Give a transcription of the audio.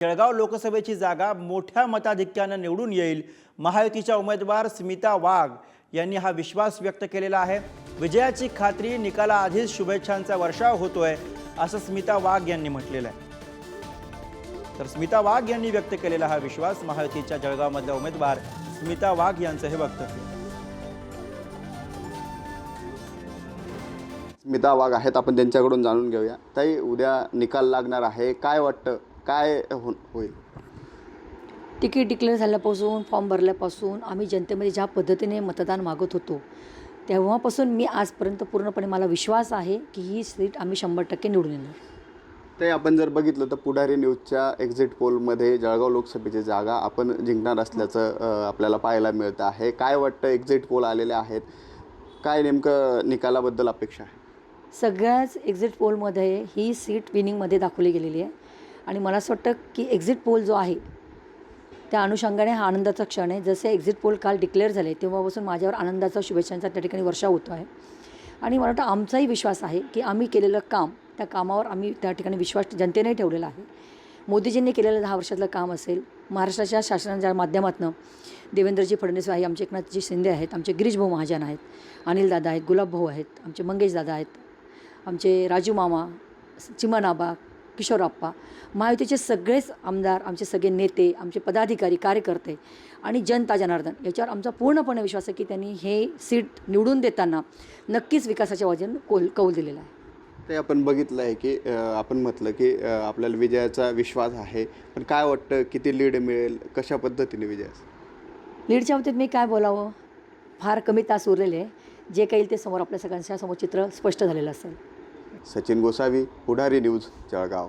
जळगाव लोकसभेची जागा मोठ्या मताधिक्यानं निवडून येईल। महायुतीच्या उमेदवार स्मिता वाघ यांनी हा विश्वास व्यक्त केलेला आहे। विजयाची खात्री, निकालाआधीच शुभेच्छांचा वर्षाव होतोय असं स्मिता वाघ यांनी म्हटलेलं आहे। तर स्मिता वाघ यांनी व्यक्त केलेला हा विश्वास, महायुतीच्या जळगावमधल्या उमेदवार स्मिता वाघ यांचं हे वक्तव्य। स्मिता वाघ आहेत, आपण त्यांच्याकडून जाणून घेऊया। ताई, उद्या निकाल लागणार आहे, काय वाटतं, काय होईल? तिकीट डिक्लेअर झाल्यापासून, फॉर्म भरल्यापासून आम्ही जनतेमध्ये ज्या पद्धतीने मतदान मागत होतो तेव्हापासून मी आजपर्यंत पूर्णपणे मला विश्वास आहे की ही सीट आम्ही 100% निवडून येणार। ते आपण जर बघितलं तर पुढारी न्यूजच्या एक्झिट पोलमध्ये जळगाव लोकसभेची जागा आपण जिंकणार असल्याचं आपल्याला पाहायला मिळतं आहे। काय वाटतं, एक्झिट पोल आलेले आहेत, काय नेमकं निकालाबद्दल अपेक्षा आहे? सगळ्याच एक्झिट पोलमध्ये ही सीट विनिंगमध्ये दाखवली गेलेली आहे आणि मला असं वाटतं की एक्झिट पोल जो आहे त्या अनुषंगाने हा आनंदाचा क्षण आहे। जसे एक्झिट पोल काल डिक्लेअर झाले तेव्हापासून माझ्यावर आनंदाचा, शुभेच्छांचा त्या ठिकाणी वर्षाव होतो आहे आणि मला वाटतं आमचाही विश्वास आहे की आम्ही केलेलं काम, त्या कामावर आम्ही त्या ठिकाणी विश्वास जनतेने ठेवलेला आहे। मोदीजींनी केलेलं 10 वर्षातलं काम असेल, महाराष्ट्राच्या शासनाच्या माध्यमातून देवेंद्रजी फडणवीस आहे, आमचे एकनाथजी शिंदे आहेत, आमचे गिरीश भाऊ महाजन आहेत, अनिल दादा आहेत, गुलाब भाऊ आहेत, आमचे मंगेश दादा आहेत, आमचे राजू मामा, चिमन आबा, किशोरप्पा, महायुतीचे सगळेच आमदार, आमचे सगळे नेते, आमचे पदाधिकारी, कार्यकर्ते आणि जनता जनार्दन याच्यावर आमचा पूर्णपणे विश्वास आहे की त्यांनी हे सीट निवडून देताना नक्कीच विकासाच्या वाजेनं कौल दिलेला आहे। ते आपण बघितलं आहे की आपण म्हटलं की आपल्याला विजयाचा विश्वास आहे, पण काय वाटतं, किती लीड मिळेल, कशा पद्धतीने विजयाचं? लीडच्या बाबतीत मी काय बोलावं, फार कमी तास उरलेले आहे, जे काही येईल ते समोर आपल्या सगळ्यांच्या समोर चित्र स्पष्ट झालेलं असेल। सचिन गोसावी, पुढारी न्यूज, जळगाव।